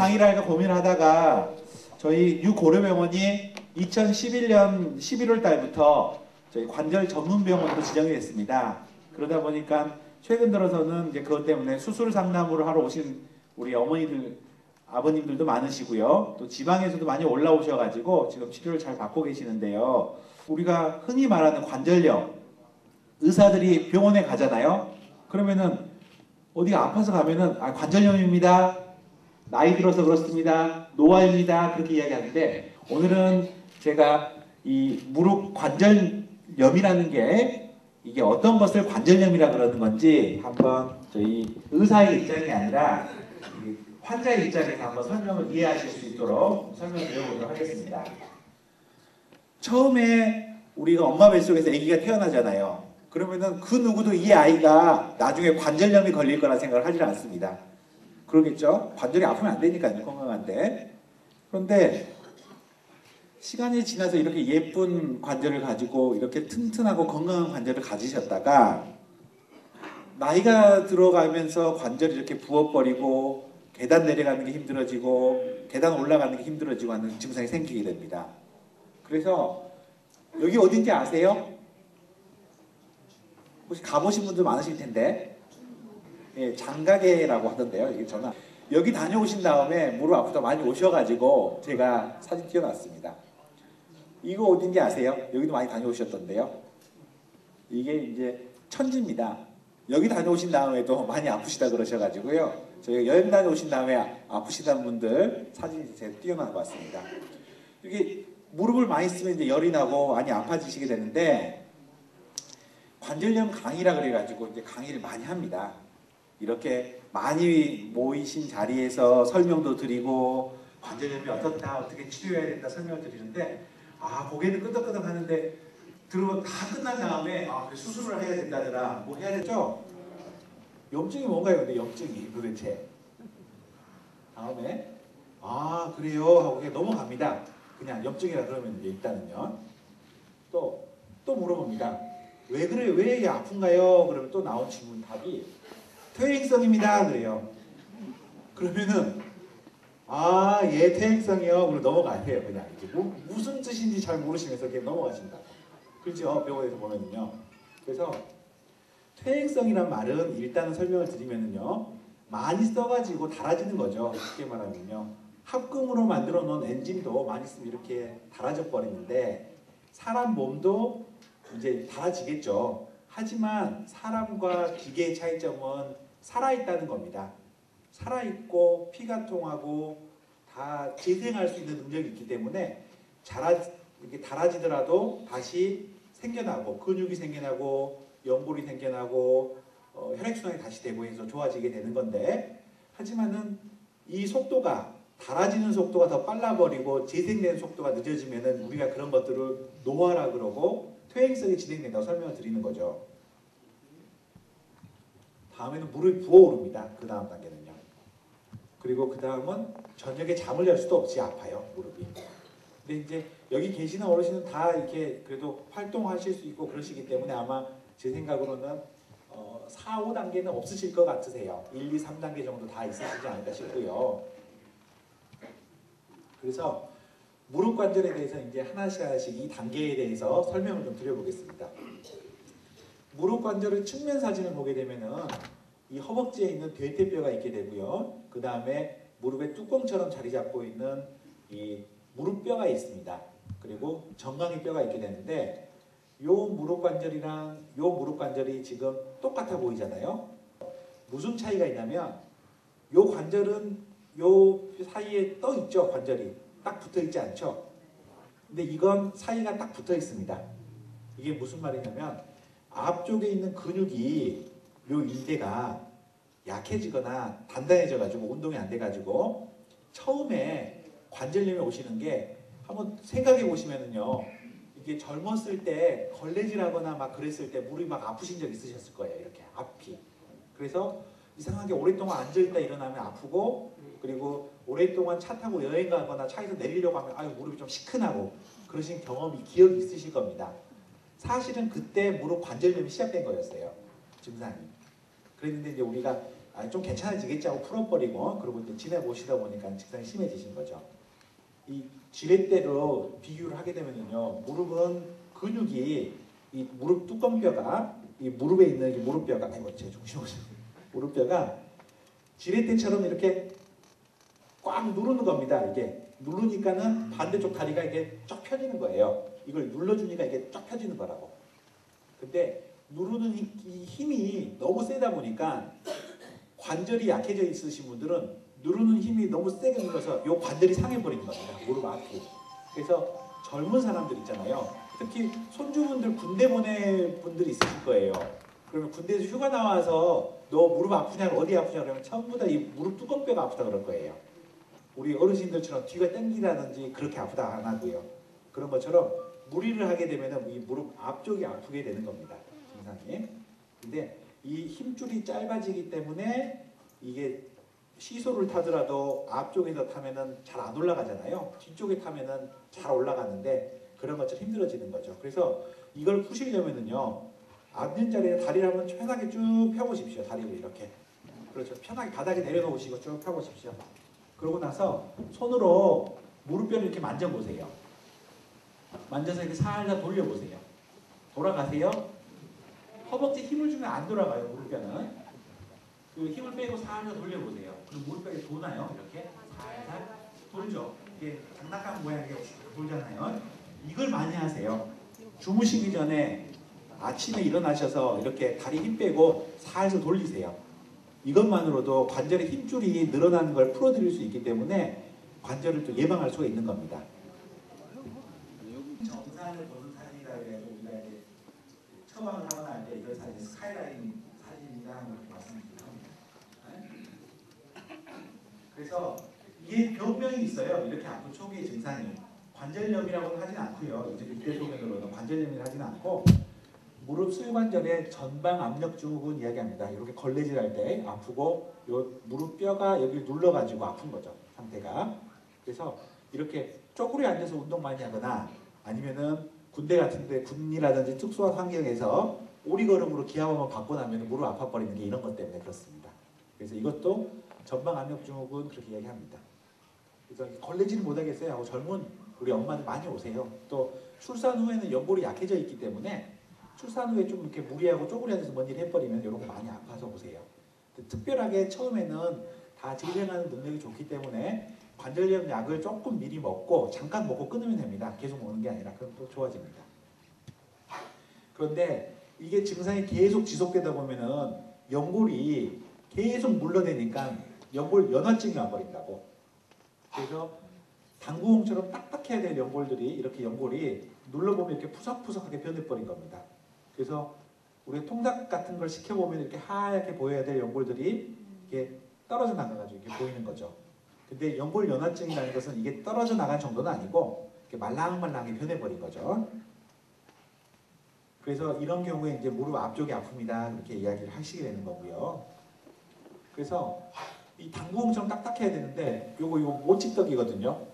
강의를 할까 고민하다가 저희 유고려병원이 2011년 11월 달부터 저희 관절 전문 병원으로 지정이 됐습니다. 그러다 보니까 최근 들어서는 이제 그것 때문에 수술 상담을 하러 오신 우리 어머니들, 아버님들도 많으시고요. 또 지방에서도 많이 올라오셔가지고 지금 치료를 잘 받고 계시는데요. 우리가 흔히 말하는 관절염, 의사들이 병원에 가잖아요. 그러면은 어디가 아파서 가면은 관절염입니다. 나이 들어서 그렇습니다. 노화입니다. 그렇게 이야기하는데 오늘은 제가 이 무릎 관절염이라는 게 이게 어떤 것을 관절염이라 그러는 건지 한번 저희 의사의 입장이 아니라 환자의 입장에서 한번 설명을 이해하실 수 있도록 설명드려보도록 하겠습니다. 처음에 우리가 엄마 뱃속에서 아기가 태어나잖아요. 그러면은 그 누구도 이 아이가 나중에 관절염이 걸릴 거라 생각을 하지 않습니다. 그러겠죠? 관절이 아프면 안 되니까요. 건강한데. 그런데 시간이 지나서 이렇게 예쁜 관절을 가지고 이렇게 튼튼하고 건강한 관절을 가지셨다가 나이가 들어가면서 관절이 이렇게 부어버리고 계단 내려가는 게 힘들어지고 계단 올라가는 게 힘들어지고 하는 증상이 생기게 됩니다. 그래서 여기 어딘지 아세요? 혹시 가보신 분들 많으실 텐데 예, 장가게라고 하던데요. 이게 전화 여기 다녀오신 다음에 무릎 아프다 많이 오셔가지고 제가 사진 띄워놨습니다. 이거 어딘지 아세요? 여기도 많이 다녀오셨던데요. 이게 이제 천지입니다. 여기 다녀오신 다음에도 많이 아프시다 그러셔가지고요. 저희가 여행 다녀오신 다음에 아프시다는 분들 사진 제가 띄워놔봤습니다. 이게 무릎을 많이 쓰면 이제 열이 나고 많이 아파지시게 되는데 관절염 강의라 그래가지고 이제 강의를 많이 합니다. 이렇게 많이 모이신 자리에서 설명도 드리고 관절염이 어떻다 어떻게 치료해야 된다 설명을 드리는데 고개는 끄덕끄덕 하는데 들어보면 다 끝난 다음에 수술을 해야 된다더라 뭐 해야 되죠? 염증이 뭔가요? 근데 염증이 도대체 다음에 그래요 하고 그냥 넘어갑니다. 그냥 염증이라 그러면 이제 일단은요 또 물어봅니다. 왜 그래요? 왜 이게 아픈가요? 그러면 또 나온 질문 답이 퇴행성입니다. 그래요. 그러면은 예 퇴행성이요. 그럼 넘어가세요. 그냥 이게 무슨 뜻인지 잘 모르시면서 그냥 넘어가신다. 그렇죠? 병원에서 보면은요. 그래서 퇴행성이란 말은 일단은 설명을 드리면은요. 많이 써가지고 닳아지는 거죠. 쉽게 말하면요. 합금으로 만들어 놓은 엔진도 많이 쓰면 이렇게 닳아져 버리는데 사람 몸도 이제 닳아지겠죠. 하지만 사람과 기계의 차이점은 살아있다는 겁니다. 살아있고 피가 통하고 다 재생할 수 있는 능력이 있기 때문에 이렇게 닳아지더라도 다시 생겨나고 근육이 생겨나고 연골이 생겨나고 혈액순환이 다시 되고 해서 좋아지게 되는 건데 하지만은 이 속도가 닳아지는 속도가 더 빨라버리고 재생되는 속도가 늦어지면은 우리가 그런 것들을 노화라 그러고 퇴행성이 진행된다고 설명을 드리는 거죠. 다음에는 무릎이 부어오릅니다. 그 다음 단계는요. 그리고 그 다음은 저녁에 잠을 잘 수도 없이 아파요. 무릎이. 근데 이제 여기 계시는 어르신은 다 이렇게 그래도 활동하실 수 있고 그러시기 때문에 아마 제 생각으로는 4, 5단계는 없으실 것 같으세요. 1, 2, 3단계 정도 다 있으시지 않을까 싶고요. 그래서 무릎 관절에 대해서 이제 하나씩 이 단계에 대해서 설명을 좀 드려보겠습니다. 무릎 관절의 측면 사진을 보게 되면은 이 허벅지에 있는 대퇴뼈가 있게 되고요. 그 다음에 무릎에 뚜껑처럼 자리 잡고 있는 이 무릎뼈가 있습니다. 그리고 정강이 뼈가 있게 되는데 요 무릎 관절이랑 요 무릎 관절이 지금 똑같아 보이잖아요. 무슨 차이가 있냐면 요 관절은 요 사이에 떠 있죠. 관절이 딱 붙어 있지 않죠. 근데 이건 사이가 딱 붙어 있습니다. 이게 무슨 말이냐면 앞쪽에 있는 근육이 요 인대가 약해지거나 단단해져 가지고 운동이 안 돼 가지고 처음에 관절염이 오시는 게 한번 생각해 보시면은요. 이게 젊었을 때 걸레질하거나 막 그랬을 때 무릎이 막 아프신 적 있으셨을 거예요. 이렇게 앞이. 그래서 이상하게 오랫동안 앉아있다 일어나면 아프고 그리고 오랫동안 차 타고 여행 가거나 차에서 내리려고 하면 무릎이 좀 시큰하고 그러신 경험이 기억이 있으실 겁니다. 사실은 그때 무릎 관절염이 시작된 거였어요. 증상이. 그랬는데 이제 우리가 좀 괜찮아지겠지 하고 풀어버리고 그러고 이제 지내보시다 보니까 증상이 심해지신 거죠. 이 지렛대로 비교를 하게 되면요, 무릎은 근육이 이 무릎 뚜껑뼈가 이 무릎에 있는 이 무릎뼈가 제 중심 오죠. 무릎뼈가 지렛대처럼 이렇게 꽉 누르는 겁니다. 이게 누르니까는 반대쪽 다리가 이게 쫙 펴지는 거예요. 이걸 눌러주니까 이게 쫙 펴지는 거라고. 근데 누르는 이 힘이 너무 세다 보니까 관절이 약해져 있으신 분들은 누르는 힘이 너무 세게 눌러서 이 관절이 상해버리는 겁니다. 무릎 앞이. 그래서 젊은 사람들 있잖아요. 특히 손주분들 군대 보낼 분들이 있으실 거예요. 그러면 군대에서 휴가 나와서 너 무릎 아프냐, 어디 아프냐 그러면 전부 다 이 무릎 뚜껑뼈가 아프다 그럴 거예요. 우리 어르신들처럼 뒤가 땡기다든지 그렇게 아프다 안 하고요. 그런 것처럼 무리를 하게 되면 이 무릎 앞쪽이 아프게 되는 겁니다. 증상이. 근데 이 힘줄이 짧아지기 때문에 이게 시소를 타더라도 앞쪽에서 타면은 잘 안 올라가잖아요. 뒤쪽에 타면은 잘 올라가는데 그런 것처럼 힘들어지는 거죠. 그래서 이걸 푸시려면은요, 앉는 자리에 다리를 한번 편하게 쭉 펴보십시오. 다리를 이렇게. 그렇죠. 편하게 바닥에 내려놓으시고 쭉 펴보십시오. 그러고 나서 손으로 무릎뼈를 이렇게 만져보세요. 만져서 이렇게 살짝 돌려보세요. 돌아가세요. 허벅지 힘을 주면 안 돌아가요. 무릎뼈는. 그 힘을 빼고 살짝 돌려보세요. 그럼 무릎뼈가 도나요? 이렇게 살짝 돌죠. 이게 장난감 모양이 돌잖아요. 이걸 많이 하세요. 주무시기 전에 아침에 일어나셔서 이렇게 다리 힘 빼고 살살 돌리세요. 이것만으로도 관절의 힘줄이 늘어나는 걸 풀어드릴 수 있기 때문에 관절을 또 예방할 수가 있는 겁니다. 정상을 보는 사진이라 해서 우리가 이제 처방을 하거나 할 때 이걸 사진 스카이라인 사진이다 이렇게 말씀드립니다. 그래서 이게 병명이 있어요. 이렇게 아픈 초기의 증상이 관절염이라고는 하진 않고요. 이제 이때 소견으로는 관절염이 하진 않고 무릎 수유관절의 전방 압력 증후군 이야기합니다. 이렇게 걸레질할 때 아프고 요 무릎 뼈가 여기를 눌러가지고 아픈 거죠. 상태가. 그래서 이렇게 쪼그려 앉아서 운동 많이 하거나 아니면은 군대 같은데 군이라든지 특수한 환경에서 오리걸음으로 기압 한번 받고 나면 무릎 아파버리는 게 이런 것 때문에 그렇습니다. 그래서 이것도 전방 압력 증후군 그렇게 이야기합니다. 그래서 걸레질 못하겠어요 하고 젊은 우리 엄마들 많이 오세요. 또 출산 후에는 연골이 약해져 있기 때문에 출산 후에 좀 이렇게 무리하고 쪼그려 앉아서 뭔 일 해버리면 이런 거 많이 아파서 오세요. 특별하게 처음에는 다 재생하는 능력이 좋기 때문에 관절염 약을 조금 미리 먹고 잠깐 먹고 끊으면 됩니다. 계속 먹는 게 아니라 그럼 또 좋아집니다. 그런데 이게 증상이 계속 지속되다 보면은 연골이 계속 물러내니까 연골 연화증이 와버린다고. 그래서 당구공처럼 딱딱해야 될 연골들이 이렇게 연골이 눌러보면 이렇게 푸석푸석하게 변해버린 겁니다. 그래서 우리 통닭 같은 걸 시켜보면 이렇게 하얗게 보여야 될 연골들이 이렇게 떨어져 나가가지고 이렇게 보이는 거죠. 근데 연골 연화증이라는 것은 이게 떨어져 나간 정도는 아니고 이렇게 말랑말랑하게 변해버린 거죠. 그래서 이런 경우에 이제 무릎 앞쪽이 아픕니다. 이렇게 이야기를 하시게 되는 거고요. 그래서 이 당구공처럼 딱딱해야 되는데 요거 모찌떡이거든요.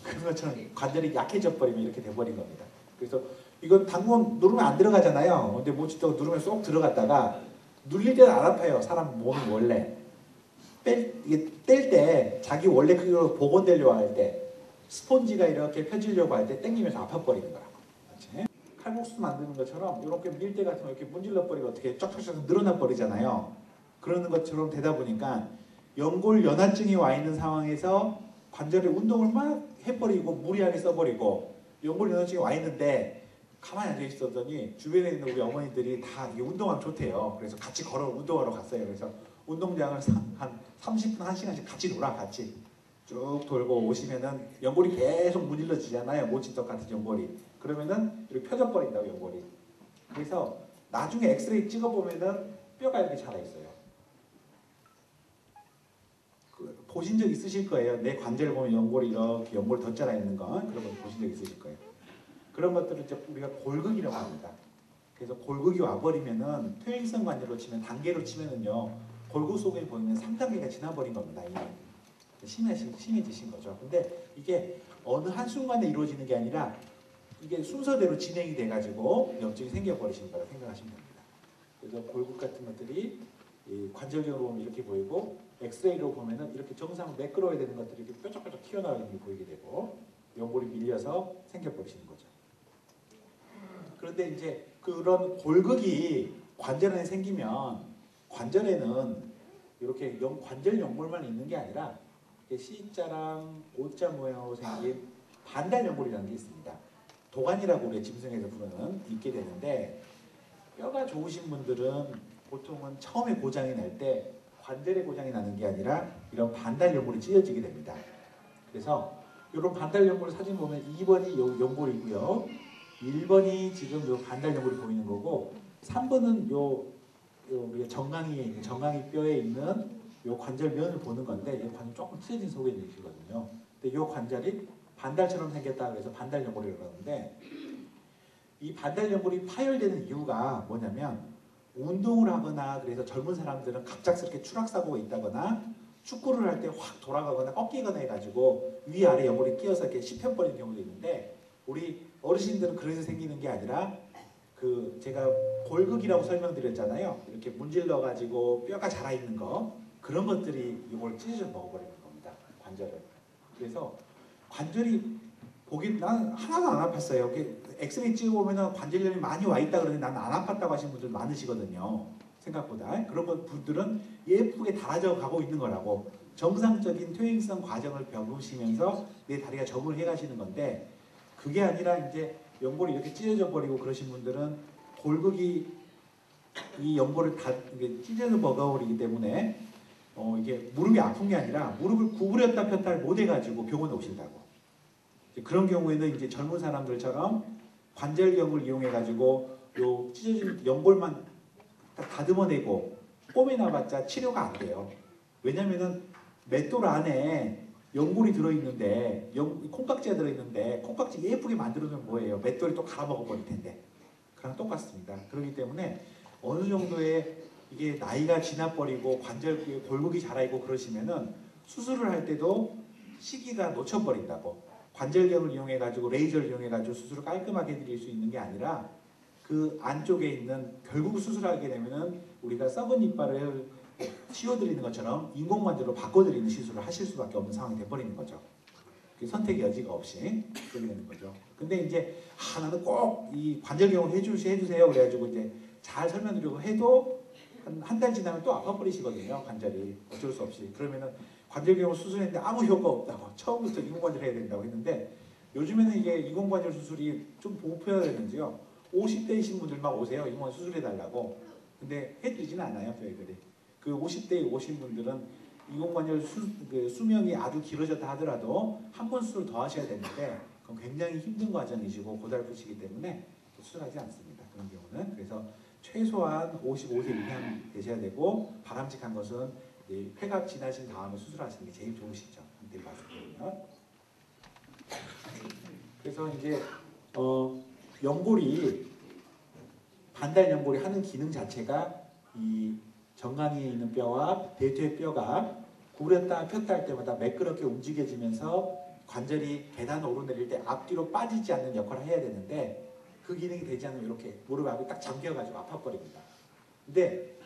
그런 것처럼 관절이 약해져 버리면 이렇게 돼버린 겁니다. 그래서 이건 당구공 누르면 안 들어가잖아요. 근데 모찌떡 누르면 쏙 들어갔다가 눌릴 때는 안 아파요. 사람 몸이 원래. 이게 뗄 때 자기 원래 크기로 복원되려고 할 때 스폰지가 이렇게 펴지려고 할 때 당기면서 아파버리는 거라고. 그렇지? 칼국수 만드는 것처럼 이렇게 밀대 같은 거 이렇게 문질러 버리고 어떻게 쫙쫙쫙 늘어나 버리잖아요. 그러는 것처럼 되다 보니까 연골 연화증이 와 있는 상황에서 관절에 운동을 막 해버리고 무리하게 써버리고 연골 연화증이 와 있는데 가만히 앉아 있었더니 주변에 있는 우리 어머니들이 다 이게 운동하면 좋대요. 그래서 같이 걸어 운동하러 갔어요. 그래서 운동장을 한 30분, 1시간씩 같이 놀아 같이 쭉 돌고 오시면은 연골이 계속 문질러지잖아요. 모찌떡 같은 연골이. 그러면은 이렇게 펴져 버린다고 연골이. 그래서 나중에 엑스레이 찍어보면은 뼈가 이렇게 자라 있어요. 보신 적 있으실 거예요. 내 관절 보면 연골이 이렇게 연골 덧 자라 있는 거 그런 거 보신 적 있으실 거예요. 그런 것들을 이제 우리가 골극이라고 합니다. 그래서 골극이 와버리면은 퇴행성 관절로 치면 단계로 치면은요 골극 속에 보이면 3단계가 지나버린 겁니다. 심해지신 거죠. 근데 이게 어느 한순간에 이루어지는 게 아니라 이게 순서대로 진행이 돼가지고 염증이 생겨버리시는 거라고 생각하시면 됩니다. 그래서 골극 같은 것들이 이 관절경으로 보면 이렇게 보이고 엑스레이로 보면은 이렇게 정상 매끄러워야 되는 것들이 이렇게 뾰족뾰족 튀어나오는 게 보이게 되고 연골이 밀려서 생겨버리시는 거죠. 그런데 이제 그런 골극이 관절 안에 생기면 관절에는 이렇게 관절 연골만 있는 게 아니라 C자랑 O자 모양으로 생긴 반달 연골이라는 게 있습니다. 도관이라고 우리 짐승에서 부르는 있게 되는데 뼈가 좋으신 분들은 보통은 처음에 고장이 날 때 관절에 고장이 나는 게 아니라 이런 반달 연골이 찢어지게 됩니다. 그래서 이런 반달 연골 사진 보면 2번이 연골이고요. 1번이 지금 요 반달 연골이 보이는 거고 3번은 우리가 정강이 뼈에 있는 요 관절면을 보는 건데 이 관절 조금 찢어진 소견이시거든요. 근데 요 관절이 반달처럼 생겼다 그래서 반달 연골이라고 그러는데 이 반달 연골이 파열되는 이유가 뭐냐면 운동을 하거나 그래서 젊은 사람들은 갑작스럽게 추락사고가 있다거나 축구를 할 때 확 돌아가거나 꺾이거나 해가지고 위아래 연골이 끼어서 이렇게 씹혀버리는 경우도 있는데 우리 어르신들은 그래서 생기는 게 아니라 그 제가 골극이라고 설명드렸잖아요. 이렇게 문질러 가지고 뼈가 자라 있는 거 그런 것들이 이걸 찢어져 먹어버리는 겁니다. 관절을. 그래서 관절이 보기 난 하나도 안 아팠어요. 엑스레이 찍어보면 관절염이 많이 와 있다 그러는데 나는 안 아팠다고 하시는 분들 많으시거든요. 생각보다. 그런 분들은 예쁘게 달아져 가고 있는 거라고 정상적인 퇴행성 과정을 겪으시면서 내 다리가 적응을 해 가시는 건데 그게 아니라 이제 연골이 이렇게 찢어져 버리고 그러신 분들은 골극이 이 연골을 다 찢어져 먹어버리기 때문에 이게 무릎이 아픈 게 아니라 무릎을 구부렸다 폈다 못 해가지고 병원에 오신다고. 그런 경우에는 이제 젊은 사람들처럼 관절경을 이용해가지고 요 찢어진 연골만 딱 다듬어내고 꼬매놔봤자 치료가 안 돼요. 왜냐면은 맷돌 안에 연골이 들어있는데 콩깍지가 들어있는데 콩깍지 예쁘게 만들어주면 뭐예요? 맷돌이 또 갈아먹어버릴 텐데. 그랑 똑같습니다. 그렇기 때문에 어느 정도의 이게 나이가 지나버리고 관절 골격이 자라있고 그러시면은 수술을 할 때도 시기가 놓쳐버린다고. 관절경을 이용해가지고 레이저를 이용해가지고 수술을 깔끔하게 해드릴 수 있는 게 아니라 그 안쪽에 있는 결국 수술하게 되면은 우리가 썩은 이빨을 씌워드리는 것처럼 인공관절로 바꿔드리는 시술을 하실 수밖에 없는 상황이 돼버리는 거죠. 선택의 여지가 없이 그렇게 되는 거죠. 근데 이제 나는 꼭 이 관절경을 해주세요 그래가지고 이제 잘 설명드리고 해도 한 달 지나면 또 아파버리시거든요. 관절이 어쩔 수 없이. 그러면은 관절경을 수술했는데 아무 효과 없다고 처음부터 인공관절 해야 된다고 했는데 요즘에는 이게 인공관절 수술이 좀 보편화 됐는지요. 50대이신 분들만 오세요. 인공관절 수술해달라고. 근데 해드리지는 않아요. 저희들이. 그 50대에 오신 분들은 인공관절 수명이 아주 길어졌다 하더라도 한 번 수술 더 하셔야 되는데 그건 굉장히 힘든 과정이시고 고달프시기 때문에 수술하지 않습니다. 그런 경우는. 그래서 최소한 55세 이상 되셔야 되고 바람직한 것은 폐가 지나신 다음에 수술하시는 게 제일 좋으시죠. 한때 말씀드리면. 그래서 이제 연골이 반달 연골이 하는 기능 자체가 이 정강이에 있는 뼈와 대퇴 뼈가 구부렸다 폈다 할 때마다 매끄럽게 움직여지면서 관절이 계단 오르내릴 때 앞뒤로 빠지지 않는 역할을 해야 되는데 그 기능이 되지 않으면 이렇게 무릎 앞이 딱 잠겨가지고 아파버립니다. 근데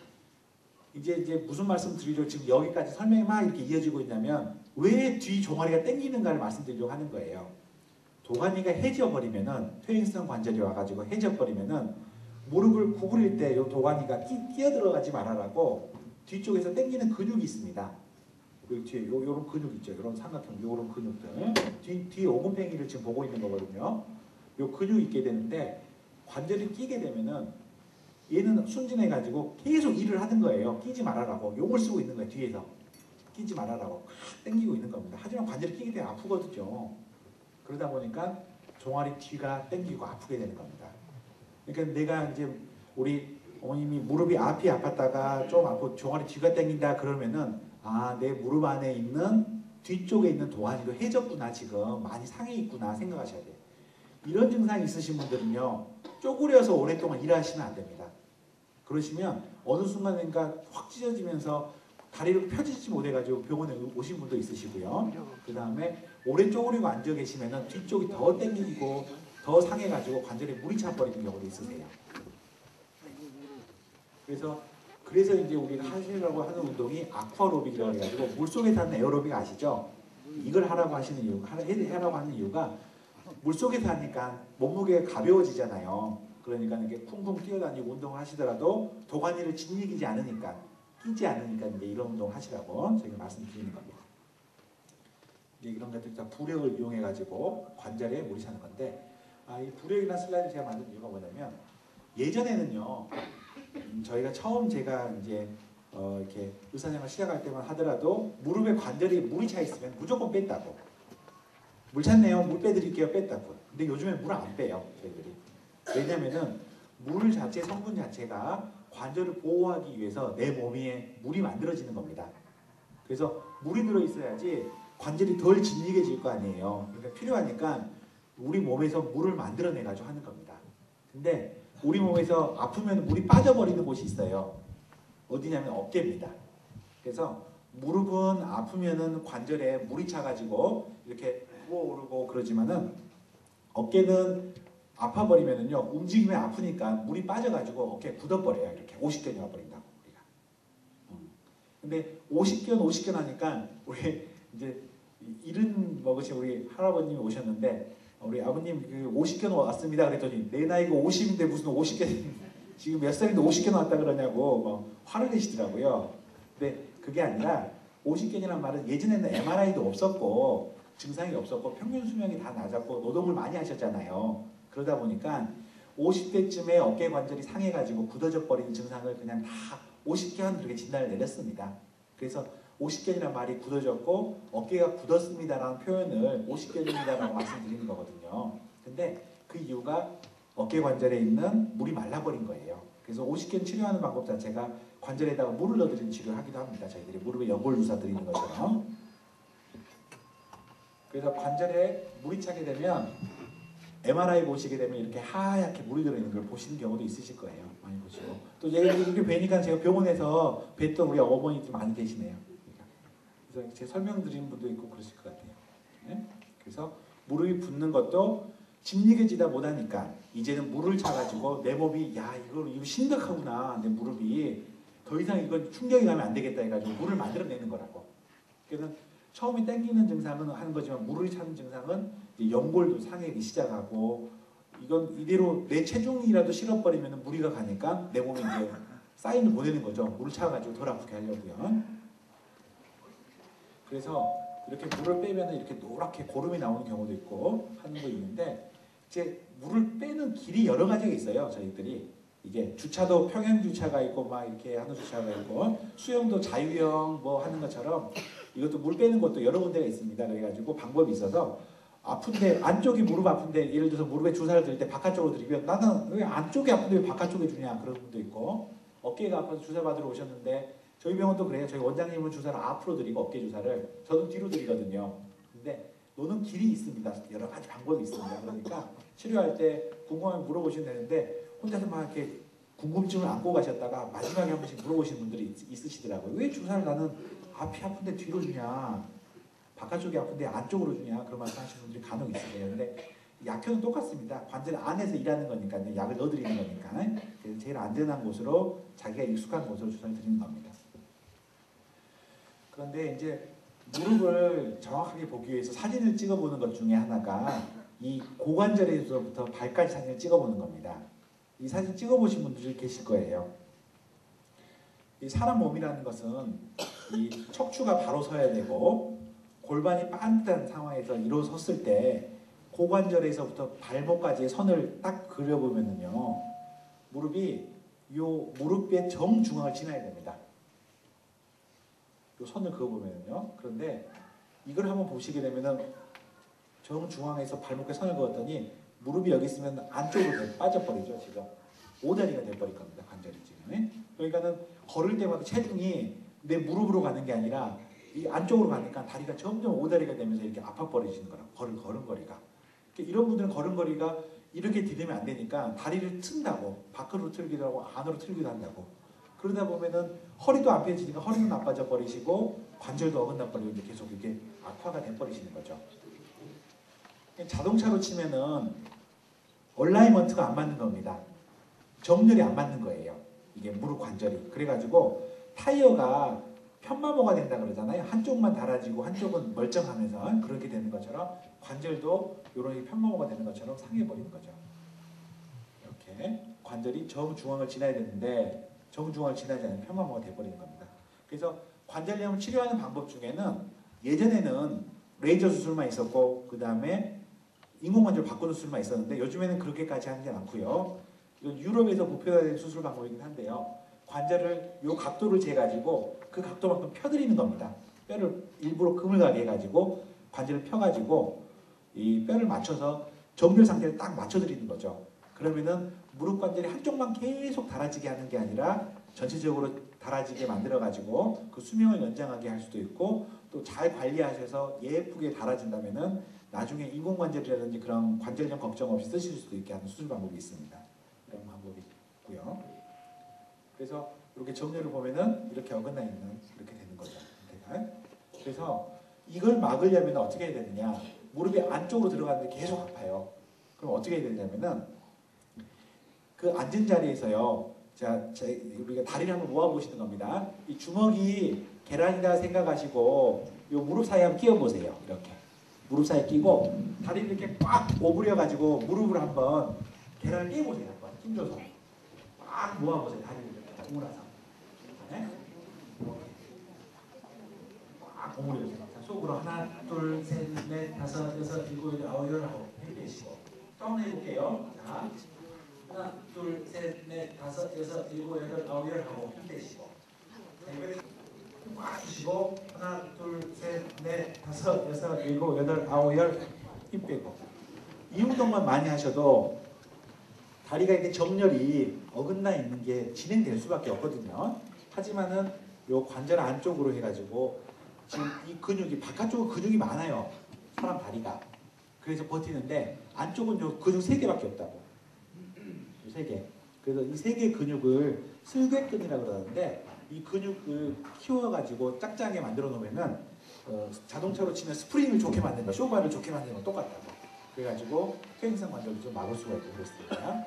이제 무슨 말씀 드리려고 지금 여기까지 설명이 막 이렇게 이어지고 있냐면 왜 뒤 종아리가 당기는가를 말씀드리려고 하는 거예요. 도가니가 해져버리면은 퇴행성 관절이 와가지고 해져버리면은 무릎을 구부릴 때 이 도가니가 끼어들어가지 말아라고 뒤쪽에서 당기는 근육이 있습니다. 여기 뒤에 요런 근육 있죠. 요런 삼각형 요런 근육들 뒤 오금팽이를 지금 보고 있는 거거든요. 요 근육이 있게 되는데 관절이 끼게 되면은 얘는 순진해가지고 계속 일을 하는 거예요. 끼지 말아라고 용을 쓰고 있는 거예요. 뒤에서 끼지 말아라고 당기고 있는 겁니다. 하지만 관절이 끼게 되면 아프거든요. 그러다 보니까 종아리 뒤가 당기고 아프게 되는 겁니다. 그러니까 내가 이제 우리 어머님이 무릎이 앞이 아팠다가 좀 아프고 종아리 뒤가 당긴다 그러면은 내 무릎 안에 있는 뒤쪽에 있는 도가니도 해졌구나 지금 많이 상해 있구나 생각하셔야 돼요. 이런 증상이 있으신 분들은요 쪼그려서 오랫동안 일하시면 안 됩니다. 그러시면 어느 순간인가 확 찢어지면서 다리를 펴지지 못해가지고 병원에 오신 분도 있으시고요. 그 다음에 오래 쪼그리고 앉아 계시면 뒤쪽이 더 당기고 더 상해가지고 관절에 물이 차버리는 경우도 있으세요. 그래서 그래서 이제 우리가 하시려고 하는 운동이 아쿠아로빅이라고 해가지고 물속에 사는 에어로빅 아시죠? 이걸 하라고 하시는 이유, 하라고 하는 이유가 물속에서 하니까 몸무게가 가벼워지잖아요. 그러니까 이게 쿵쿵 뛰어다니고 운동을 하시더라도 도가니를 짓이기지 않으니까, 끼지 않으니까 이제 이런 운동 하시라고 저희가 말씀드리는 겁니다. 이제 이런 것들 다 부력을 이용해 가지고 관절에 물이 차는 건데, 이 부력이라는 슬라이드 제가 만든 이유가 뭐냐면 예전에는요, 저희가 처음 제가 이제 이렇게 의사생활 시작할 때만 하더라도 무릎에 관절이 물이 차 있으면 무조건 뺐다고. 물 찼네요. 물 빼드릴게요. 뺐다고. 근데 요즘에 물 안 빼요. 저희들이. 왜냐면은 물 자체, 성분 자체가 관절을 보호하기 위해서 내 몸에 물이 만들어지는 겁니다. 그래서 물이 들어있어야지 관절이 덜 진리게질 거 아니에요. 그러니까 필요하니까 우리 몸에서 물을 만들어내가지고 하는 겁니다. 근데 우리 몸에서 아프면 물이 빠져버리는 곳이 있어요. 어디냐면 어깨입니다. 그래서 무릎은 아프면은 관절에 물이 차가지고 이렇게 부어오르고 그러지만은 어깨는 아파버리면은요, 움직이면 아프니까 물이 빠져가지고 어깨에 굳어버려요. 이렇게 50견이 와버린다고 우리가. 근데 50견 하니까 우리 이제 이른 먹으신 우리 할아버님이 오셨는데, 우리 아버님 그 50견 왔습니다 그랬더니 내 나이가 50인데 무슨 50견 지금 몇 살인데 50견 왔다 그러냐고 뭐 화를 내시더라고요. 근데 그게 아니라 50견이란 말은 예전에는 MRI도 없었고 증상이 없었고 평균 수명이 다 낮았고 노동을 많이 하셨잖아요. 그러다 보니까 50대쯤에 어깨 관절이 상해가지고 굳어져 버리는 증상을 그냥 다 50견 그렇게 진단을 내렸습니다. 그래서 50견이라는 말이 굳어졌고 어깨가 굳었습니다라는 표현을 50견입니다라고 말씀드리는 거거든요. 근데 그 이유가 어깨 관절에 있는 물이 말라버린 거예요. 그래서 50견 치료하는 방법 자체가 관절에다가 물을 넣어드리는 치료를 하기도 합니다. 저희들이 무릎에 연골 주사 드리는 것처럼. 그래서 관절에 물이 차게 되면 MRI 보시게 되면 이렇게 하얗게 물이 들어있는 걸 보시는 경우도 있으실 거예요. 많이 보시고. 또 이렇게 뵈니까 제가 병원에서 뵀던 우리 어머니들 많이 계시네요. 그래서 제 설명드리는 분도 있고 그러실 것 같아요. 네? 그래서 무릎이 붓는 것도 짓이겨지다 못하니까 이제는 물을 차가지고 내 몸이 이거 심각하구나. 내 무릎이 더 이상 이건 충격이 가면 안 되겠다 해가지고 물을 만들어내는 거라고. 그래서 처음에 땡기는 증상은 하는 거지만 물을 차는 증상은 이제 연골도 상하기 시작하고 이건 이대로 내 체중이라도 실어버리면 무리가 가니까 내 몸에 이제 사인을 보내는 거죠. 물을 차가지고 덜 아프게 하려고요. 그래서 이렇게 물을 빼면 이렇게 노랗게 고름이 나오는 경우도 있고 하는 거 있는데 이제 물을 빼는 길이 여러 가지가 있어요. 저희들이 이게 주차도 평행 주차가 있고 막 이렇게 하는 주차가 있고 수영도 자유형 뭐 하는 것처럼 이것도 물 빼는 것도 여러 군데가 있습니다. 그래가지고 방법이 있어서 아픈데 안쪽이 무릎 아픈데 예를 들어서 무릎에 주사를 드릴 때 바깥쪽으로 드리면 나는 왜 안쪽이 아픈데 왜 바깥쪽에 주냐 그런 분도 있고 어깨가 아파서 주사 받으러 오셨는데 저희 병원도 그래요. 저희 원장님은 주사를 앞으로 드리고 어깨 주사를 저도 뒤로 드리거든요. 근데 노는 길이 있습니다. 여러 가지 방법이 있습니다. 그러니까 치료할 때 궁금하면 물어보시면 되는데 혼자서 막 이렇게 궁금증을 안고 가셨다가 마지막에 한 번씩 물어보시는 분들이 있으시더라고요. 왜 주사를 나는 앞이 아픈데 뒤로 주냐, 바깥쪽이 아픈데 안쪽으로 주냐 그런 말씀 하시는 분들이 간혹 있으세요. 근데 약효는 똑같습니다. 관절 안에서 일하는 거니까 약을 넣어드리는 거니까 그래서 제일 안전한 곳으로 자기가 익숙한 곳으로 주사를 드리는 겁니다. 그런데 이제 무릎을 정확하게 보기 위해서 사진을 찍어보는 것 중에 하나가 이 고관절에서부터 발까지 사진을 찍어보는 겁니다. 이 사진 찍어보신 분들이 계실 거예요. 이 사람 몸이라는 것은 이 척추가 바로 서야 되고 골반이 반듯한 상황에서 일어섰을 때 고관절에서부터 발목까지의 선을 딱 그려보면요, 무릎이 요 무릎의 정중앙을 지나야 됩니다. 요 선을 그어보면요. 그런데 이걸 한번 보시게 되면은 정중앙에서 발목에 선을 그었더니 무릎이 여기 있으면 안쪽으로 빠져버리죠. 지금 오다리가 돼버릴 겁니다. 관절이 지금. 그러니까는 걸을 때마다 체중이 내 무릎으로 가는 게 아니라 이 안쪽으로 가니까 다리가 점점 오다리가 되면서 이렇게 아파버리시는 거라고. 걸음걸이가. 이런 분들은 걸음걸이가 이렇게 디디면 안 되니까 다리를 튼다고, 밖으로 틀기도 하고 안으로 틀기도 한다고. 그러다 보면은 허리도 안 펴지니까 허리도 나빠져 버리시고 관절도 어긋나 버리고 계속 이렇게 악화가 돼 버리시는 거죠. 자동차로 치면은 얼라이먼트가 안 맞는 겁니다. 정렬이 안 맞는 거예요. 이게 무릎 관절이. 그래가지고 타이어가 편마모가 된다 그러잖아요. 한쪽만 달아지고 한쪽은 멀쩡하면서 그렇게 되는 것처럼 관절도 이런 편마모가 되는 것처럼 상해버리는 거죠. 이렇게 관절이 정중앙을 지나야 되는데 정중앙을 지나지 않으면 편마모가 돼버리는 겁니다. 그래서 관절염을 치료하는 방법 중에는 예전에는 레이저 수술만 있었고 그 다음에 인공관절 바꾸는 수술만 있었는데 요즘에는 그렇게까지 하는 게 많고요. 이건 유럽에서 보편화된 수술 방법이긴 한데요. 관절을 요 각도를 재가지고 그 각도만큼 펴드리는 겁니다. 뼈를 일부러 금을 가게 해가지고 관절을 펴가지고 이 뼈를 맞춰서 정렬 상태를 딱 맞춰드리는 거죠. 그러면은 무릎 관절이 한쪽만 계속 달아지게 하는 게 아니라 전체적으로 달아지게 만들어가지고 그 수명을 연장하게 할 수도 있고 또 잘 관리하셔서 예쁘게 달아진다면은 나중에 인공관절이라든지 그런 관절염 걱정 없이 쓰실 수도 있게 하는 수술 방법이 있습니다. 그런 방법이 있고요. 그래서 이렇게 정렬을 보면은 이렇게 어긋나 있는 이렇게 되는 거죠. 그래서 이걸 막으려면 어떻게 해야 되느냐? 무릎이 안쪽으로 들어가는데 계속 아파요. 그럼 어떻게 해야 되냐면은 그 앉은 자리에서요. 자, 우리가 다리를 한번 모아 보시는 겁니다. 이 주먹이 계란이다 생각하시고 이 무릎 사이에 한번 끼워 보세요. 이렇게 무릎 사이에 끼고 다리를 이렇게 꽉 오므려 가지고 무릎을 한번 계란을 끼워 보세요. 한번 힘줘서 꽉 모아 보세요. 다리를 이렇게 오므려서. 네? 꽉 오므려 보세요. 자, 속으로 하나, 둘, 셋, 넷, 다섯, 여섯, 일곱, 여덟, 아홉, 열 하고 힘내시고 또 한번 해볼게요. 자. 하나, 둘, 셋, 넷, 다섯, 여섯, 일곱, 여덟, 아홉, 열 하고 힘내시고 꽉 주시고 하나, 둘, 셋, 넷, 다섯, 여섯, 일곱, 여덟, 아홉, 열 힘 빼고 이 운동만 많이 하셔도 다리가 이렇게 정렬이 어긋나 있는 게 진행될 수밖에 없거든요. 하지만은 요 관절 안쪽으로 해가지고 지금 이 근육이 바깥쪽은 근육이 많아요. 사람 다리가. 그래서 버티는데 안쪽은 요 근육 3개밖에 없다고. 3개. 그래서 이 3개의 근육을 슬개근이라고 그러는데 이 근육을 키워가지고 짝짝하게 만들어 놓으면은 자동차로 치면 스프링을 좋게 만드는 거, 쇼바를 좋게 만드는 거 똑같다고. 그래가지고 퇴행성 관절을 좀 막을 수가 있고 그렇습니다.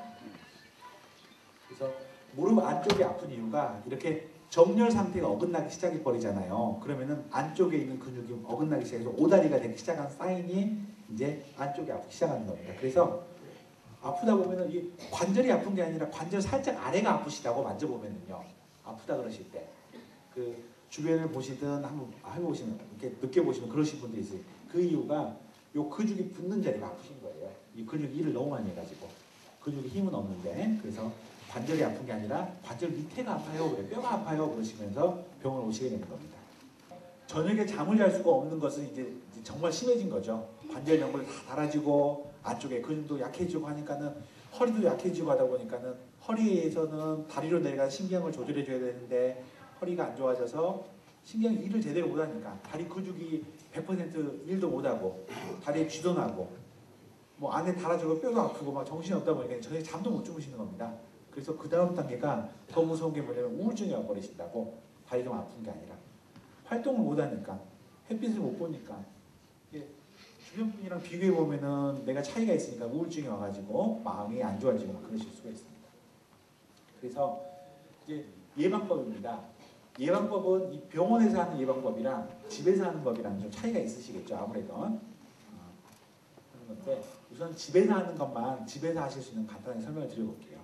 그래서 무릎 안쪽이 아픈 이유가 이렇게 정렬 상태가 어긋나기 시작해 버리잖아요. 그러면은 안쪽에 있는 근육이 어긋나기 시작해서 오다리가 되기 시작한 사인이 이제 안쪽이 아프기 시작하는 겁니다. 그래서 아프다 보면은 이 관절이 아픈 게 아니라 관절 살짝 아래가 아프시다고 만져보면은요. 아프다 그러실 때 그 주변을 보시든 한번 해보시면 이렇게 느껴보시면 그러신 분들이 있어요. 그 이유가 요 근육이 붙는 자리가 아프신 거예요. 이 근육이 일을 너무 많이 해가지고 근육에 힘은 없는데 그래서 관절이 아픈 게 아니라 관절 밑에가 아파요. 그래 뼈가 아파요. 그러시면서 병원 오시게 되는 겁니다. 저녁에 잠을 잘 수가 없는 것은 이제 정말 심해진 거죠. 관절 연골이 다 달아지고 안쪽에 근육도 약해지고 하니까는 허리도 약해지고 하다 보니까는 허리에서는 다리로 내려가서 신경을 조절해 줘야 되는데 허리가 안 좋아져서 신경이 일을 제대로 못하니까 다리 근육이 100% 일도 못하고 다리에 쥐도 나고 뭐 안에 달아지고 뼈도 아프고 막 정신이 없다 보니까 저녁에 잠도 못 주무시는 겁니다. 그래서 그 다음 단계가 더 무서운 게 뭐냐면 우울증이 와버리신다고. 다리가 아픈 게 아니라 활동을 못하니까 햇빛을 못 보니까 주변 분이랑 비교해 보면은 내가 차이가 있으니까 우울증이 와가지고 마음이 안 좋아지고 막 그러실 수가 있습니다. 그래서 이제 예방법입니다. 예방법은 이 병원에서 하는 예방법이랑 집에서 하는 법이랑 좀 차이가 있으시겠죠. 아무래도 하는 건데 우선 집에서 하는 것만 집에서 하실 수 있는 간단하게 설명을 드려볼게요.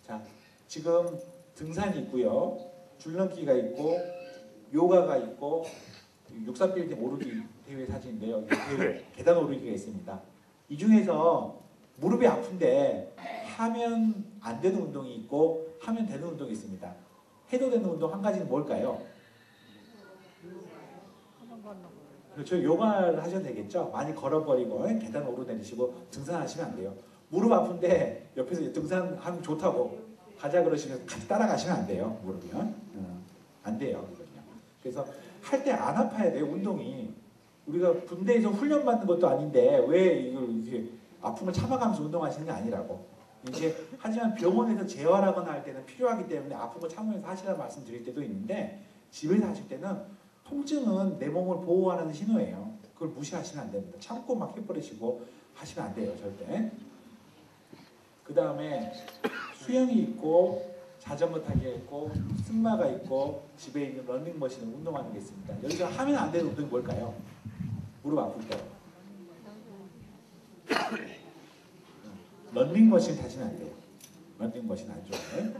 자, 지금 등산이 있고요, 줄넘기가 있고, 요가가 있고, 63빌딩 오르기 대회 사진인데요. 계단 오르기가 있습니다. 이 중에서 무릎이 아픈데 하면 안 되는 운동이 있고 하면 되는 운동이 있습니다. 해도 되는 운동 한 가지는 뭘까요? 그렇죠. 요가를 하셔도 되겠죠. 많이 걸어버리고 계단 오르내리시고 등산하시면 안 돼요. 무릎 아픈데 옆에서 등산하면 좋다고 가자 그러시면 같이 따라가시면 안 돼요. 무릎이면 안 돼요. 이거는요. 그래서 할 때 안 아파야 돼요. 운동이. 우리가 군대에서 훈련 받는 것도 아닌데 왜 이걸 이렇게 아픔을 참아가면서 운동하시는 게 아니라고. 이제 하지만 병원에서 재활하거나 할 때는 필요하기 때문에 아픈 거 참으면서 하시라는 말씀 드릴 때도 있는데 집에서 하실 때는 통증은 내 몸을 보호하는 신호예요. 그걸 무시하시면 안 됩니다. 참고 막 해버리시고 하시면 안 돼요. 절대. 그 다음에 수영이 있고 자전거 타기가 있고 승마가 있고 집에 있는 러닝머신을 운동하는 게 있습니다. 여기서 하면 안 되는 운동이 뭘까요? 무릎 아플 때 러닝머신 타시면 안 돼요. 러닝머신 안 좋아요.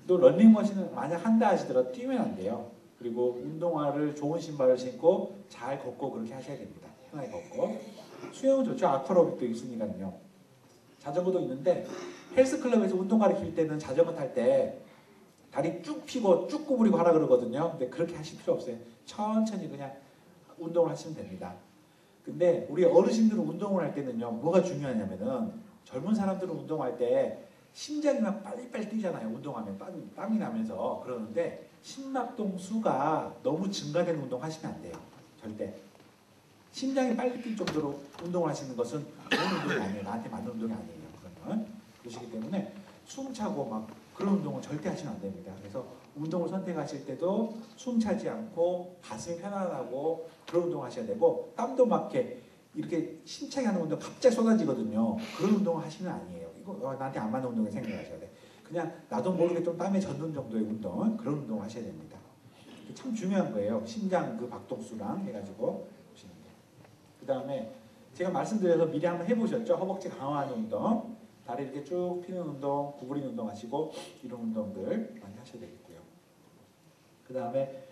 또 러닝머신을 만약 한다 하시더라도 뛰면 안 돼요. 그리고 운동화를 좋은 신발을 신고 잘 걷고 그렇게 하셔야 됩니다. 편하게 걷고. 수영은 좋죠. 아쿠아로빅도 있으니까요. 자전거도 있는데 헬스클럽에서 운동 가르칠 때는 자전거 탈 때 다리 쭉 펴고 쭉 구부리고 하라 그러거든요. 근데 그렇게 하실 필요 없어요. 천천히 그냥 운동을 하시면 됩니다. 근데 우리 어르신들은 운동을 할 때는요, 뭐가 중요하냐면은 젊은 사람들은 운동할 때 심장이 막 빨리빨리 뛰잖아요. 운동하면 땀이 나면서. 그러는데 심박동 수가 너무 증가되는 운동 하시면 안 돼요. 절대. 심장이 빨리 뛸 정도로 운동을 하시는 것은 좋은 운동이 아니에요. 나한테 맞는 운동이 아니에요. 그러면 그러시기 때문에 숨 차고 막 그런 운동은 절대 하시면 안 됩니다. 그래서 운동을 선택하실 때도 숨 차지 않고 가슴이 편안하고 그런 운동 하셔야 되고, 땀도 막게 이렇게 힘차게 하는 운동 갑자기 쏟아지거든요. 그런 운동을 하시면 아니에요. 이거 나한테 안 맞는 운동을 생각하셔야 돼. 그냥 나도 모르게 좀 땀에 젖는 정도의 운동, 그런 운동을 하셔야 됩니다. 참 중요한 거예요. 심장 그 박동수랑 해가지고 보시는 게. 그 다음에 제가 말씀드려서 미리 한번 해보셨죠? 허벅지 강화하는 운동, 다리 이렇게 쭉 펴는 운동, 구부리는 운동 하시고 이런 운동들 많이 하셔야 되겠고요. 그 다음에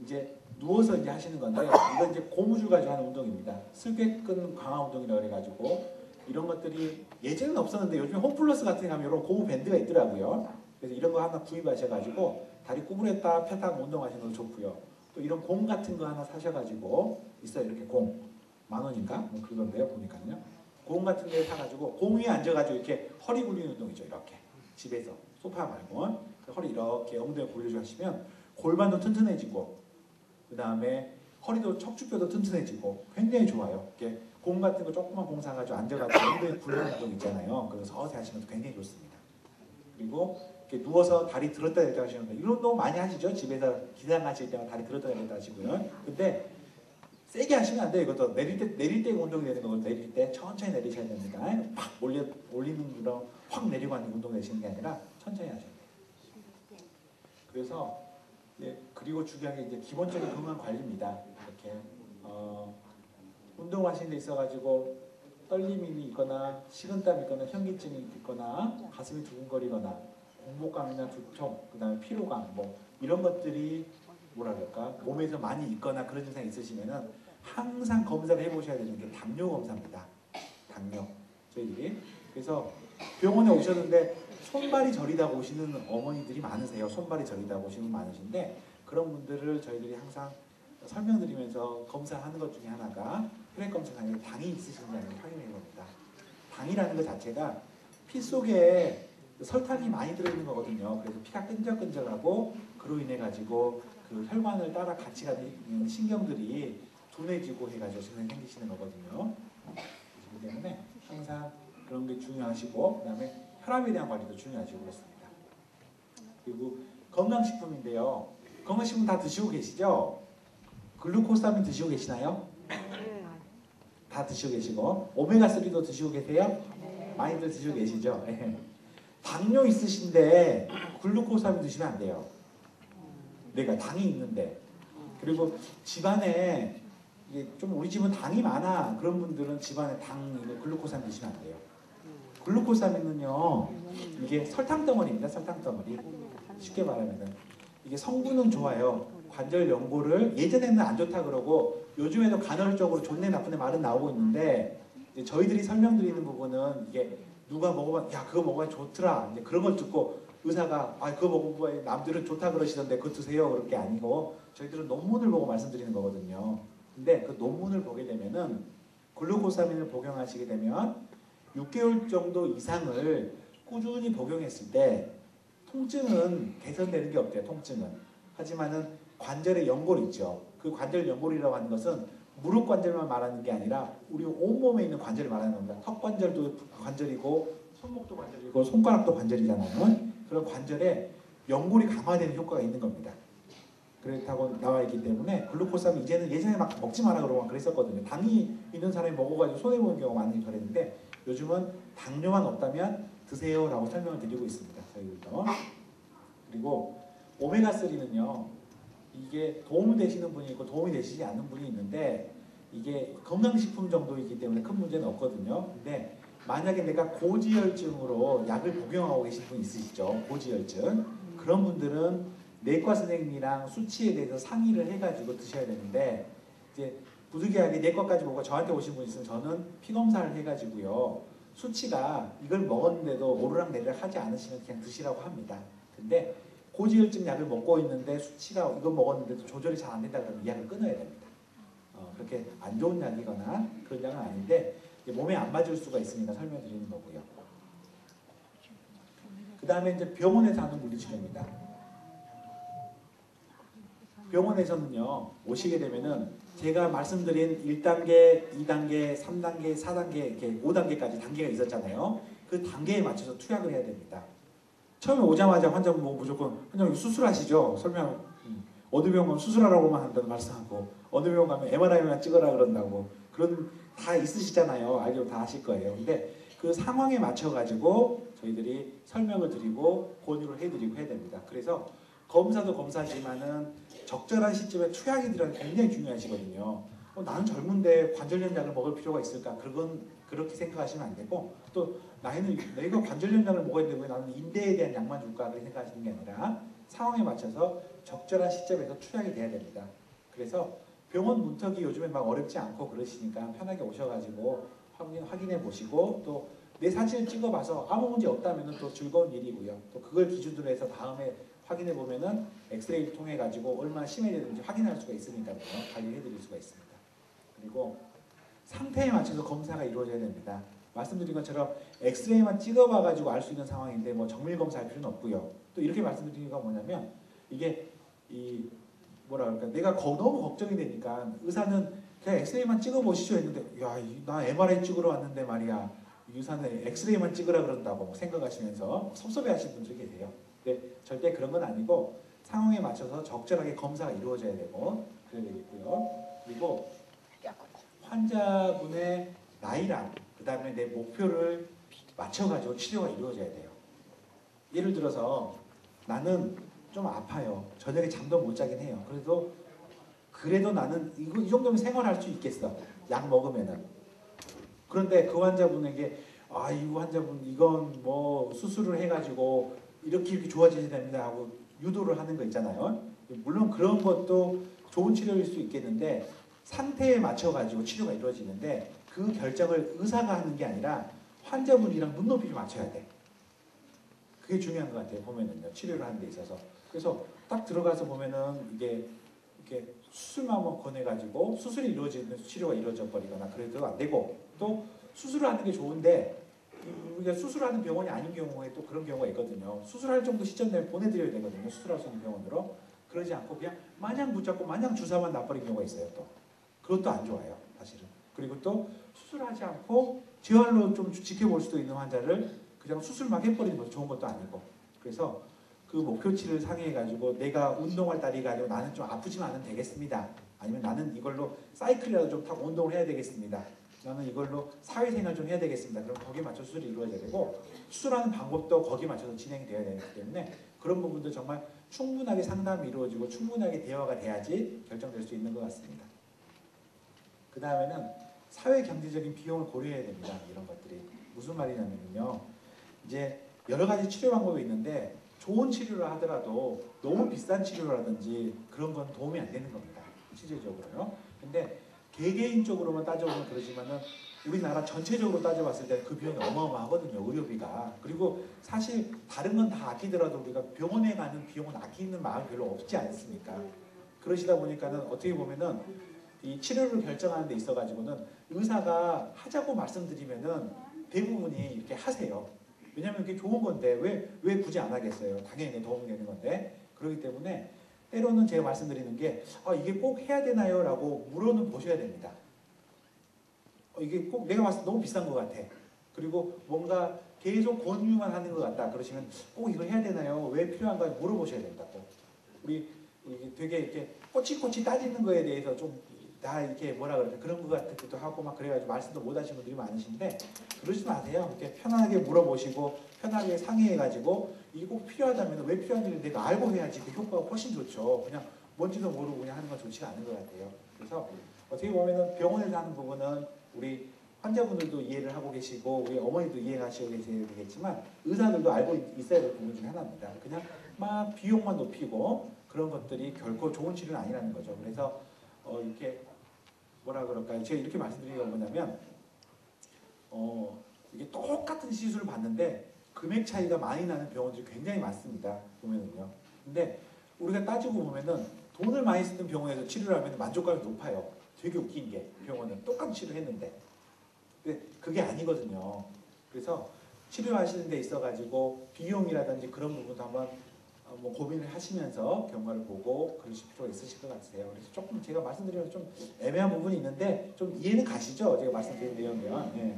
이제 누워서 이제 하시는 건데, 이건 이제 고무줄 가지고 하는 운동입니다. 슬개근 강화 운동이라고 해가지고 이런 것들이 예전에는 없었는데 요즘에 홈플러스 같은 데 가면 이런 고무 밴드가 있더라고요. 그래서 이런 거 하나 구입하셔가지고 다리 구부렸다 폈다 운동하시는 거 좋고요. 또 이런 공 같은 거 하나 사셔가지고 있어요. 이렇게 공 10,000원인가? 뭐 그러던데요 보니까요. 공 같은 데 사가지고 공 위에 앉아가지고 이렇게 허리 굴리는 운동이죠. 이렇게 집에서 소파 말고 허리 이렇게 엉덩이 굴려주고 하시면 골반도 튼튼해지고, 그 다음에 허리도 척추뼈도 튼튼해지고 굉장히 좋아요. 이렇게 공 같은 거 조그만 공 사가지고 앉아가지고 엉덩이 굴리는 운동 있잖아요. 그래서 서서히 하시면 굉장히 좋습니다. 그리고 이렇게 누워서 다리 들었다 내렸다 하시는데 이런 운동 많이 하시죠? 집에서 기상하실 때만 다리 들었다 내렸다 하시고요. 근데 세게 하시면 안 돼요. 이것도 내릴 때 운동이 되는 거고, 내릴 때 천천히 내리셔야 됩니다. 팍 올리는 그런 확 내리고 하는 운동 내시는 게 아니라 천천히 하셔야 돼요. 그래서 그리고 중요한 게 이제 기본적인 건강 관리입니다. 이렇게 운동하시는 데 있어가지고 떨림이 있거나 식은땀이 있거나 현기증이 있거나 가슴이 두근거리거나 공복감이나 두통, 그 다음에 피로감 뭐 이런 것들이 뭐라 그럴까 몸에서 많이 있거나 그런 증상이 있으시면은 항상 검사를 해보셔야 되는 게 당뇨 검사입니다. 당뇨 저희들이 그래서 병원에 오셨는데 손발이 저리다고 오시는 어머니들이 많으세요. 손발이 저리다고 오시는 분 많으신데 그런 분들을 저희들이 항상 설명드리면서 검사하는 것 중에 하나가 혈액 검사가 당이 있으신지 아닌지 확인해 봅니다. 당이라는 것 자체가 피 속에 설탕이 많이 들어있는 거거든요. 그래서 피가 끈적끈적하고 그로 인해 가지고 그 혈관을 따라 같이 가는 신경들이 둔해지고 해가지고 증상이 생기시는 거거든요. 그렇기 때문에 항상 그런 게 중요하시고, 그 다음에 혈압에 대한 관리도 중요하시고 그렇습니다. 그리고 건강식품인데요. 건강식품 다 드시고 계시죠? 글루코사민 드시고 계시나요? 다 드시고 계시고, 오메가3도 드시고 계세요? 많이들 드시고 계시죠? 당뇨 있으신데 글루코사민 드시면 안 돼요. 내가 당이 있는데. 그리고 집안에 이게 좀 우리 집은 당이 많아 그런 분들은 집안에 글루코사민 드시면 안 돼요. 글루코사민은요 이게 설탕 덩어리입니다. 설탕 덩어리. 쉽게 말하면은 이게 성분은 좋아요. 관절 연골을 예전에는 안 좋다 그러고 요즘에도 간헐적으로 좋네 나쁘네 말은 나오고 있는데, 이제 저희들이 설명드리는 부분은 이게 누가 먹어봐 야 그거 먹어야 좋더라 이제 그런 걸 듣고 의사가 그거 먹어봐야 남들은 좋다 그러시던데 그거 드세요 그럴 게 아니고, 저희들은 논문을 보고 말씀드리는 거거든요. 근데 그 논문을 보게 되면은 글루코사민을 복용하시게 되면 6개월 정도 이상을 꾸준히 복용했을 때 통증은 개선되는 게 없대요. 통증은. 하지만은 관절의 연골 있죠. 그 관절 연골이라고 하는 것은 무릎 관절만 말하는 게 아니라 우리 온몸에 있는 관절을 말하는 겁니다. 턱 관절도 관절이고 손목도 관절이고 손가락도 관절이잖아요. 그런 관절에 연골이 강화되는 효과가 있는 겁니다. 그렇다고 나와 있기 때문에 글루코사민 이제는 예전에 막 먹지 마라 그러고 막 그랬었거든요. 당이 있는 사람이 먹어가지고 손해보는 경우가 많이 그랬는데 요즘은 당뇨만 없다면 드세요 라고 설명을 드리고 있습니다. 저희들도. 그리고 오메가3는요. 이게 도움이 되시는 분이 있고 도움이 되시지 않는 분이 있는데 이게 건강식품 정도이기 때문에 큰 문제는 없거든요. 근데 만약에 내가 고지혈증으로 약을 복용하고 계신 분 있으시죠? 고지혈증. 그런 분들은 내과 선생님이랑 수치에 대해서 상의를 해가지고 드셔야 되는데 이제 부득이하게 내과까지 보고 저한테 오신 분 있으면 저는 피검사를 해가지고요. 수치가 이걸 먹었는데도 오르락내리락 하지 않으시면 그냥 드시라고 합니다. 근데 고지혈증 약을 먹고 있는데 수치가 이거 먹었는데도 조절이 잘 안 된다 그러면 이 약을 끊어야 됩니다. 그렇게 안 좋은 약이거나 그런 약은 아닌데 몸에 안 맞을 수가 있으니까 설명드리는 거고요. 그 다음에 이제 병원에서 하는 물리치료입니다. 병원에서는요, 오시게 되면은 제가 말씀드린 1단계, 2단계, 3단계, 4단계, 이렇게 5단계까지 단계가 있었잖아요. 그 단계에 맞춰서 투약을 해야 됩니다. 처음에 오자마자 환자분 보고 무조건 환자분 수술하시죠? 설명. 어느 병원 가면 수술하라고만 한다는 말씀하고 어느 병원 가면 MRI만 찍으라 그런다고 그런 다 있으시잖아요. 알고 다 아실 거예요. 근데 그 상황에 맞춰 가지고 저희들이 설명을 드리고 권유를 해드리고 해야 됩니다. 그래서 검사도 검사지만은 적절한 시점에 투약이 들어가는 게 굉장히 중요하시거든요. 나는 젊은데 관절염 약을 먹을 필요가 있을까? 그건 그렇게 생각하시면 안 되고 또 나이는 내가 관절염 약을 먹어야 되고 나는 인대에 대한 약만 줄까? 그렇게 생각하시는 게 아니라 상황에 맞춰서 적절한 시점에서 투약이 돼야 됩니다. 그래서 병원 문턱이 요즘에 막 어렵지 않고 그러시니까 편하게 오셔가지고 확인해 보시고 또 내 사진을 찍어봐서 아무 문제 없다면 또 즐거운 일이고요. 또 그걸 기준으로 해서 다음에 확인해 보면은 엑스레이를 통해 가지고 얼마나 심해졌는지 확인할 수가 있으니까요. 관리해 드릴 수가 있습니다. 그리고 상태에 맞춰서 검사가 이루어져야 됩니다. 말씀드린 것처럼 엑스레이만 찍어봐 가지고 알 수 있는 상황인데 뭐 정밀 검사할 필요는 없고요. 또 이렇게 말씀드린 건 뭐냐면 이게 이 뭐라 그럴까 내가 너무 걱정이 되니까 의사는 그냥 엑스레이만 찍어보시죠 했는데 야, 나 MRI 찍으러 왔는데 말이야 의사는 엑스레이만 찍으라 그런다고 생각하시면서 섭섭해하시는 분들이 계세요. 근데 절대 그런 건 아니고 상황에 맞춰서 적절하게 검사가 이루어져야 되고 그래야 되겠고요. 그리고 환자분의 나이랑 그 다음에 내 목표를 맞춰가지고 치료가 이루어져야 돼요. 예를 들어서 나는 좀 아파요. 저녁에 잠도 못 자긴 해요. 그래도 나는 이 정도면 생활할 수 있겠어. 약 먹으면은. 그런데 그 환자분에게 이 환자분 이건 뭐 수술을 해가지고 이렇게 좋아지셔야 됩니다 하고 유도를 하는 거 있잖아요. 물론 그런 것도 좋은 치료일 수 있겠는데 상태에 맞춰가지고 치료가 이루어지는데 그 결정을 의사가 하는 게 아니라 환자분이랑 눈높이를 맞춰야 돼. 그게 중요한 것 같아요. 보면은요. 치료를 하는 데 있어서. 그래서 딱 들어가서 보면은 이게 이렇게 수술만 권해가지고 수술이 이루어지면 치료가 이루어져 버리거나 그래도 안 되고 또 수술을 하는 게 좋은데 우리가 수술하는 병원이 아닌 경우에 또 그런 경우가 있거든요. 수술할 정도 시점 내에 보내드려야 되거든요. 수술할 수 있는 병원으로. 그러지 않고 그냥 마냥 붙잡고 마냥 주사만 놔버리는 경우가 있어요. 또 그것도 안 좋아요. 사실은. 그리고 또 수술하지 않고 재활로 좀 지켜볼 수도 있는 환자를 그냥 수술 막 해버리는 것도 좋은 것도 아니고 그래서 그 목표치를 상의해가지고 내가 운동할 딸이 아니고 나는 좀 아프지만 않으면 되겠습니다. 아니면 나는 이걸로 사이클이라도 좀 타고 운동을 해야 되겠습니다. 나는 이걸로 사회생활 좀 해야 되겠습니다. 그럼 거기에 맞춰 수술이 이루어져야 되고 수술하는 방법도 거기에 맞춰서 진행이 되어야 되기 때문에 그런 부분도 정말 충분하게 상담이 이루어지고 충분하게 대화가 돼야지 결정될 수 있는 것 같습니다. 그 다음에는 사회 경제적인 비용을 고려해야 됩니다. 이런 것들이 무슨 말이냐면요. 이제 여러 가지 치료 방법이 있는데 좋은 치료를 하더라도 너무 비싼 치료라든지 그런 건 도움이 안 되는 겁니다. 실질적으로요. 근데 개개인적으로만 따져보면 그러지만은 우리나라 전체적으로 따져봤을 때 그 비용이 어마어마하거든요. 의료비가. 그리고 사실 다른 건 다 아끼더라도 우리가 병원에 가는 비용은 아끼는 마음이 별로 없지 않습니까? 그러시다 보니까는 어떻게 보면은 이 치료를 결정하는 데 있어가지고는 의사가 하자고 말씀드리면은 대부분이 이렇게 하세요. 왜냐면 이게 좋은 건데 왜 굳이 안 하겠어요. 당연히 내 도움이 되는 건데. 그렇기 때문에 때로는 제가 말씀드리는 게 이게 꼭 해야 되나요? 라고 물어는 보셔야 됩니다. 이게 꼭 내가 봤을 때 너무 비싼 것 같아. 그리고 뭔가 계속 권유만 하는 것 같다. 그러시면 꼭 이거 해야 되나요? 왜 필요한가 물어보셔야 된다고. 우리 되게 이렇게 꼬치꼬치 따지는 거에 대해서 좀 다 이렇게 뭐라 그러죠? 그런 것 같기도 하고 막 그래가지고 말씀도 못 하시는 분들이 많으신데 그러지 마세요. 이렇게 편안하게 물어보시고 편하게 상의해가지고 이게 꼭 필요하다면 왜 필요한지 내가 알고 해야지 그 효과가 훨씬 좋죠. 그냥 뭔지도 모르고 그냥 하는 건 좋지가 않은 것 같아요. 그래서 어떻게 보면은 병원에서 하는 부분은 우리 환자분들도 이해를 하고 계시고 우리 어머니도 이해하시고 계셔야 되겠지만 의사들도 알고 있어야 될 부분 중에 하나입니다. 그냥 막 비용만 높이고 그런 것들이 결코 좋은 치료는 아니라는 거죠. 그래서 이렇게 뭐라 그럴까요? 제가 이렇게 말씀드리는 건 뭐냐면 이게 똑같은 시술을 받는데 금액 차이가 많이 나는 병원들이 굉장히 많습니다. 보면은요. 근데 우리가 따지고 보면은 돈을 많이 쓰는 병원에서 치료를 하면 만족감이 높아요. 되게 웃긴 게 병원은 똑같은 치료를 했는데 근데 그게 아니거든요. 그래서 치료하시는 데 있어가지고 비용이라든지 그런 부분도 한번 뭐 고민을 하시면서 경과를 보고 그러실 필요가 있으실 것 같아요. 그래서 조금 제가 말씀드리면 좀 애매한 부분이 있는데 좀 이해는 가시죠? 제가 말씀드린 내용이요. 예.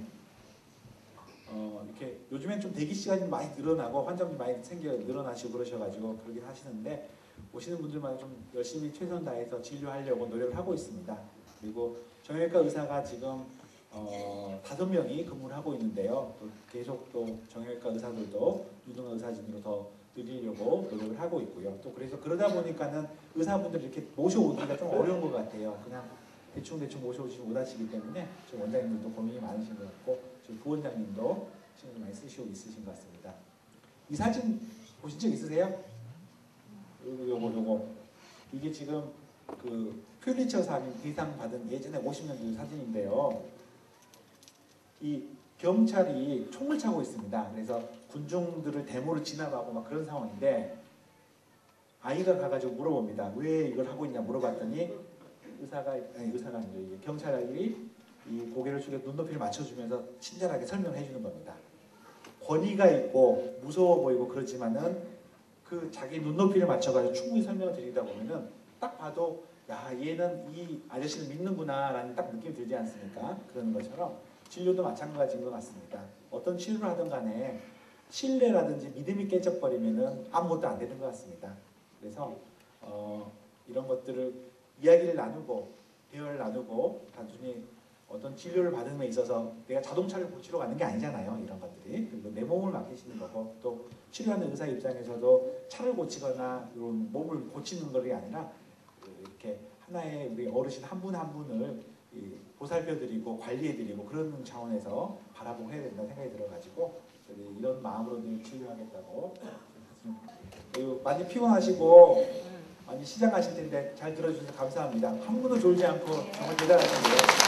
이렇게 요즘엔 좀 대기 시간이 많이 늘어나고 환자분이 많이 늘어나시고 그러셔가지고 그러긴 하시는데 오시는 분들마다 좀 열심히 최선 다해서 진료하려고 노력을 하고 있습니다. 그리고 정형외과 의사가 지금 5명이 근무를 하고 있는데요. 또 계속 또 정형외과 의사들도 유능한 의사진으로 더 늘리려고 노력을 하고 있고요. 또 그래서 그러다 보니까는 의사분들 이렇게 모셔오기가 좀 어려운 것 같아요. 그냥 대충 모셔오지 못하시기 때문에 저희 원장님들도 고민이 많으신 것 같고 저희 부원장님도 신경 많이 쓰시고 있으신 것 같습니다. 이 사진 보신 적 있으세요? 요거 이게 지금 그 퓰리처상 대상 받은 예전에 50년대 사진인데요. 이 경찰이 총을 차고 있습니다. 그래서 군중들을 데모를 진압하고 막 그런 상황인데 아이가 가가지고 물어봅니다. 왜 이걸 하고 있냐 물어봤더니 의사가 아니죠. 경찰이 이 고개를 숙여 눈높이를 맞춰주면서 친절하게 설명해 주는 겁니다. 권위가 있고 무서워 보이고 그렇지만은 그 자기 눈높이를 맞춰가지고 충분히 설명을 드리다 보면은 딱 봐도 야 얘는 이 아저씨를 믿는구나 라는 딱 느낌이 들지 않습니까? 그런 것처럼 진료도 마찬가지인 것 같습니다. 어떤 치료를 하든 간에 신뢰라든지 믿음이 깨져버리면은 아무것도 안 되는 것 같습니다. 그래서 이런 것들을 이야기를 나누고 대화를 나누고 단순히 어떤 진료를 받는 데 있어서 내가 자동차를 고치러 가는 게 아니잖아요. 이런 것들이. 그리고 내 몸을 맡기시는 거고 또 치료하는 의사 입장에서도 차를 고치거나 이런 몸을 고치는 것이 아니라 이렇게 하나의 우리 어르신 한 분 한 분을 보살펴드리고 관리해드리고 그런 차원에서 바라보고 해야 된다는 생각이 들어가지고 이런 마음으로 늘 치료하겠다고 그리고 많이 피곤하시고 많이 시장하실 텐데 잘 들어주셔서 감사합니다. 한 분도 졸지 않고 정말 대단하신데요.